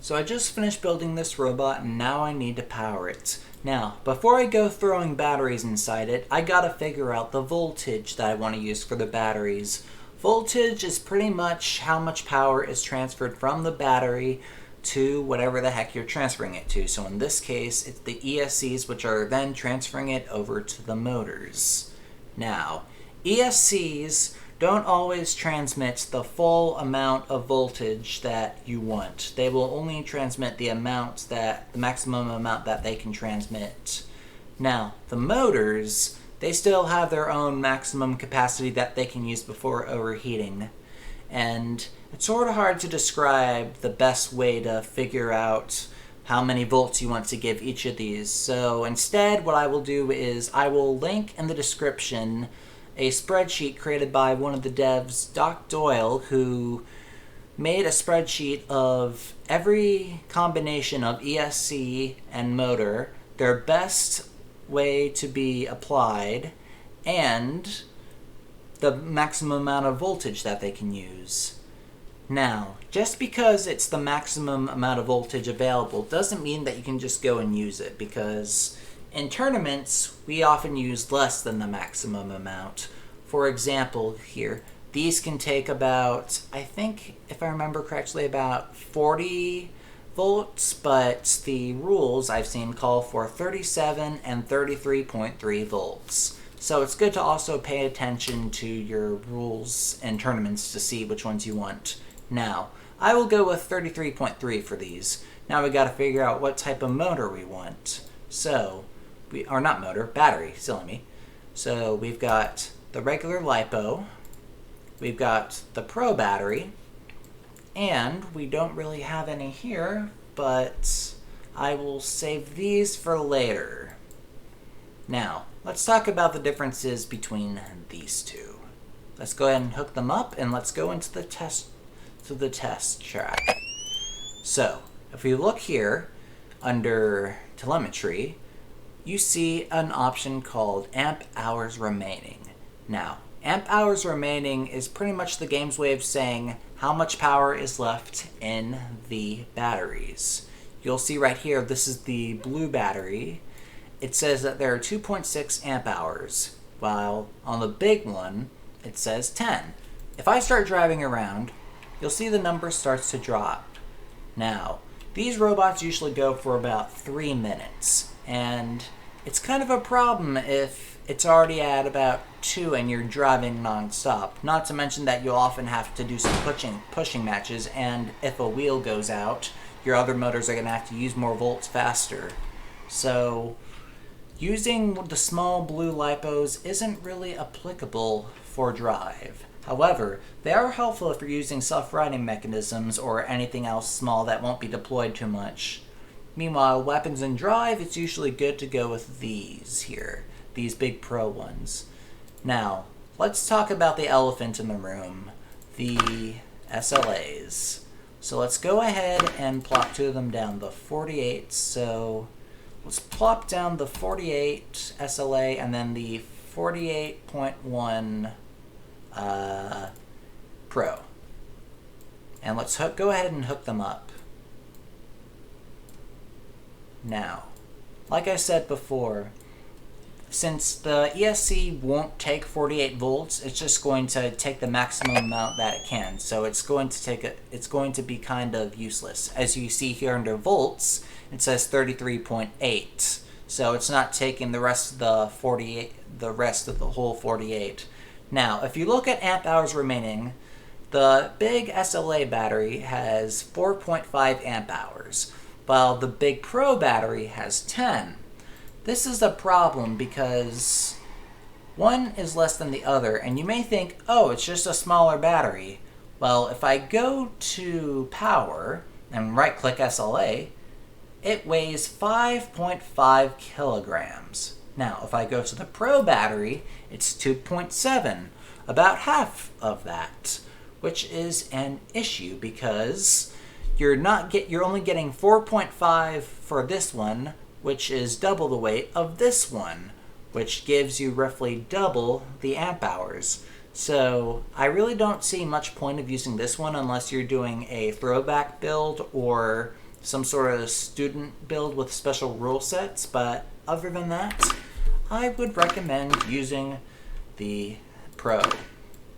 So I just finished building this robot and now I need to power it. Now, before I go throwing batteries inside it, I gotta figure out the voltage that I want to use for the batteries. Voltage is pretty much how much power is transferred from the battery to whatever the heck you're transferring it to. So in this case, it's the ESCs, which are then transferring it over to the motors. Now, ESCs don't always transmit the full amount of voltage that you want. They will only transmit the maximum amount that they can transmit. Now, the motors, they still have their own maximum capacity that they can use before overheating. And it's sort of hard to describe the best way to figure out how many volts you want to give each of these. So instead, what I will do is I will link in the description a spreadsheet created by one of the devs, Doc Doyle, who made a spreadsheet of every combination of ESC and motor, their best way to be applied, and the maximum amount of voltage that they can use. Now, just because it's the maximum amount of voltage available doesn't mean that you can just go and use it, because in tournaments, we often use less than the maximum amount. For example, here, these can take about, I think, if I remember correctly, about 40 volts, but the rules I've seen call for 37 and 33.3 volts. So it's good to also pay attention to your rules in tournaments to see which ones you want. Now, I will go with 33.3 for these. Now we gotta figure out what type of motor we want. So, battery, silly me. So we've got the regular LiPo, we've got the Pro battery, and we don't really have any here, but I will save these for later. Now, let's talk about the differences between these two. Let's go ahead and hook them up, and let's go into the test track. So, if we look here under telemetry, you see an option called amp hours remaining. Now, amp hours remaining is pretty much the game's way of saying how much power is left in the batteries. You'll see right here, this is the blue battery. It says that there are 2.6 amp hours, while on the big one, it says 10. If I start driving around, you'll see the number starts to drop. Now, these robots usually go for about 3 minutes, and it's kind of a problem if it's already at about 2 and you're driving non-stop. Not to mention that you'll often have to do some pushing matches, and if a wheel goes out, your other motors are going to have to use more volts faster. So, using the small blue LiPos isn't really applicable for drive. However, they are helpful if you're using self-riding mechanisms or anything else small that won't be deployed too much. Meanwhile, weapons and drive, it's usually good to go with these here, these big Pro ones. Now, let's talk about the elephant in the room, the SLAs. So let's go ahead and plop 2 of them down, the 48. So let's plop down the 48 SLA and then the 48.1 Pro. And let's go ahead and hook them up. Now, like I said before, since the ESC won't take 48 volts, it's just going to take the maximum amount that it can. So it's going to be kind of useless. As you see here under volts, it says 33.8. So it's not taking the rest of the whole 48. Now, if you look at amp hours remaining, the big SLA battery has 4.5 amp hours, while the big Pro battery has 10. This is a problem because one is less than the other, and you may think, oh, it's just a smaller battery. Well, if I go to power and right-click SLA, it weighs 5.5 kilograms. Now, if I go to the Pro battery, it's 2.7, about half of that, which is an issue because you're only getting 4.5 for this one, which is double the weight of this one, which gives you roughly double the amp hours. So I really don't see much point of using this one unless you're doing a throwback build or some sort of student build with special rule sets, but other than that, I would recommend using the Pro.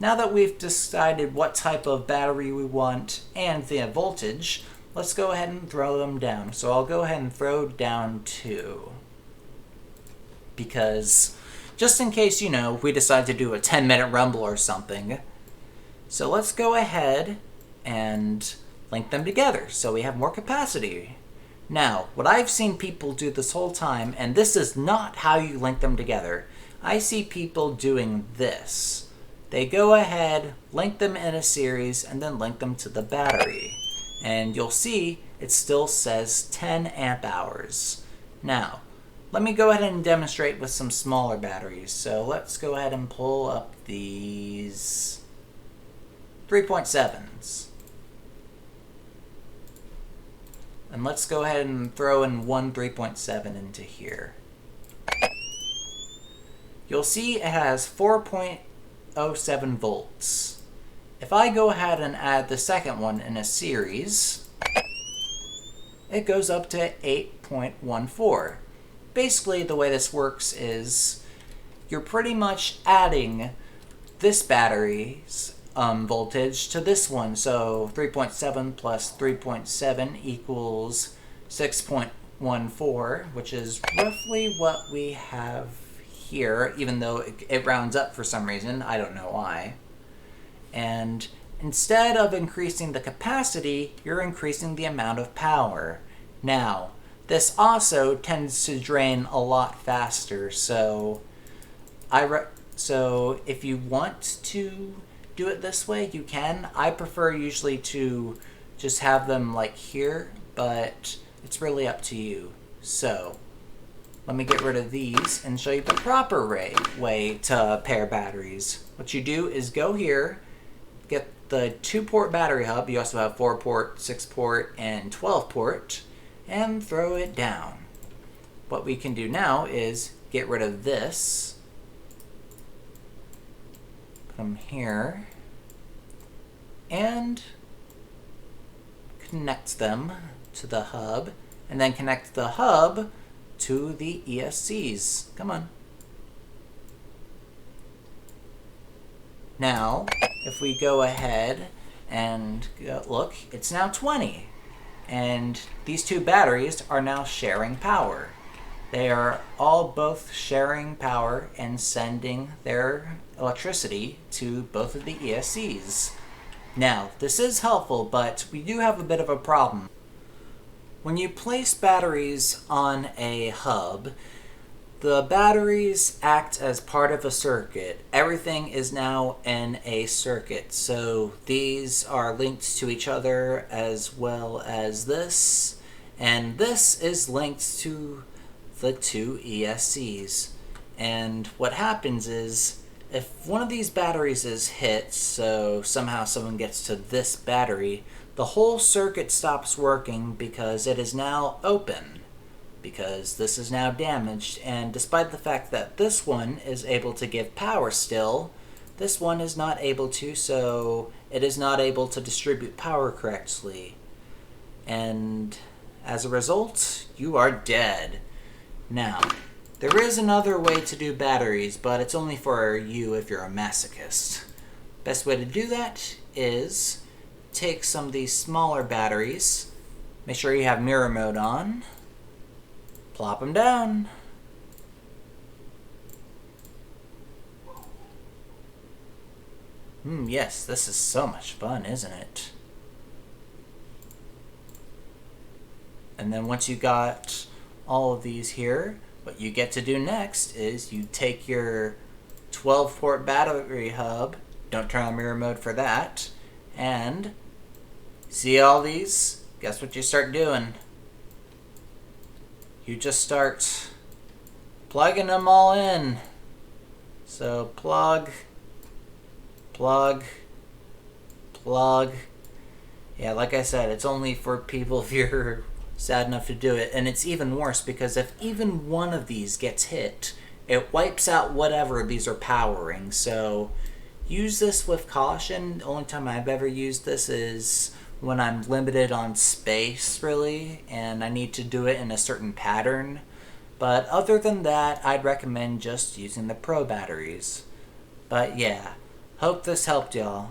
Now that we've decided what type of battery we want and the voltage, let's go ahead and throw them down. So I'll go ahead and throw down 2. Because just in case, we decide to do a 10-minute rumble or something. So let's go ahead and link them together so we have more capacity. Now, what I've seen people do this whole time, and this is not how you link them together, I see people doing this. They go ahead, link them in a series, and then link them to the battery. And you'll see it still says 10 amp hours. Now, let me go ahead and demonstrate with some smaller batteries. So let's go ahead and pull up these 3.7s. And let's go ahead and throw in one 3.7 into here. You'll see it has 4.07 volts. If I go ahead and add the second one in a series, it goes up to 8.14. Basically, the way this works is you're pretty much adding this battery's voltage to this one. So 3.7 plus 3.7 equals 6.14, which is roughly what we have here, even though it rounds up for some reason. I don't know why. And instead of increasing the capacity, you're increasing the amount of power. Now, this also tends to drain a lot faster, so if you want to do it this way, you can. I prefer usually to just have them like here, but it's really up to you. So let me get rid of these and show you the proper way to pair batteries. What you do is go here, get the 2-port battery hub. You also have 4-port, 6-port, and 12-port, and throw it down. What we can do now is get rid of this. Put them here. And connect them to the hub. And then connect the hub to the ESCs. Come on. Now, if we go ahead and look, it's now 20. And these two batteries are now sharing power. They are all both sharing power and sending their electricity to both of the ESCs. Now, this is helpful, but we do have a bit of a problem. When you place batteries on a hub, the batteries act as part of a circuit. Everything is now in a circuit. So these are linked to each other as well as this. And this is linked to the two ESCs. And what happens is, if one of these batteries is hit, so somehow someone gets to this battery, the whole circuit stops working because it is now open. Because this is now damaged, and despite the fact that this one is able to give power still, this one is not able to, so it is not able to distribute power correctly. And as a result, you are dead. Now, there is another way to do batteries, but it's only for you if you're a masochist. Best way to do that is take some of these smaller batteries, make sure you have mirror mode on, plop them down. Yes, this is so much fun, isn't it? And then once you got all of these here, what you get to do next is you take your 12-port battery hub, don't turn on mirror mode for that, and see all these? Guess what you start doing? You just start plugging them all in. So plug, plug, plug. Yeah, like I said, it's only for people if you're sad enough to do it. And it's even worse because if even one of these gets hit, it wipes out whatever these are powering. So use this with caution. The only time I've ever used this is when I'm limited on space, really, and I need to do it in a certain pattern. But other than that, I'd recommend just using the Pro batteries. But yeah, hope this helped y'all.